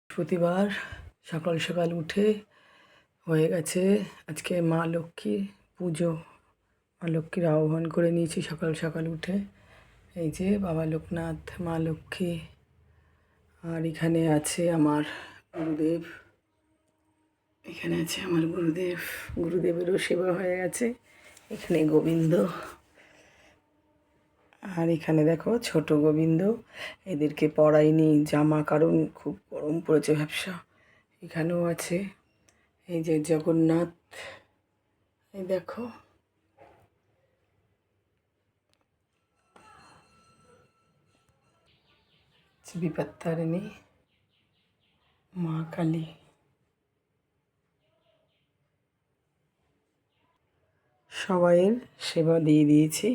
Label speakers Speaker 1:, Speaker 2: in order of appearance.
Speaker 1: বৃহস্পতিবার সকাল সকাল উঠে হয়ে গেছে আজকে মা লক্ষ্মীর পুজো। মা লক্ষ্মীর আহ্বান করে নিয়েছি সকাল সকাল উঠে। এই যে বাবা লোকনাথ, মা লক্ষ্মী, আর এখানে আছে আমার গুরুদেব। এখানে আছে আমার গুরুদেব, গুরুদেবেরও সেবা হয়ে গেছে। এখানে গোবিন্দ, আর এখানে দেখো ছোট গোবিন্দ। এদেরকে পরাইনি জামা, কারণ খুব গরম পড়েছে ব্যবসা। এখানেও আছে এই যে জগন্নাথ, এই দেখো। বিপত্তারিণী, মা কালী। সবাইয়ের সেবা দিয়ে দিয়েছি।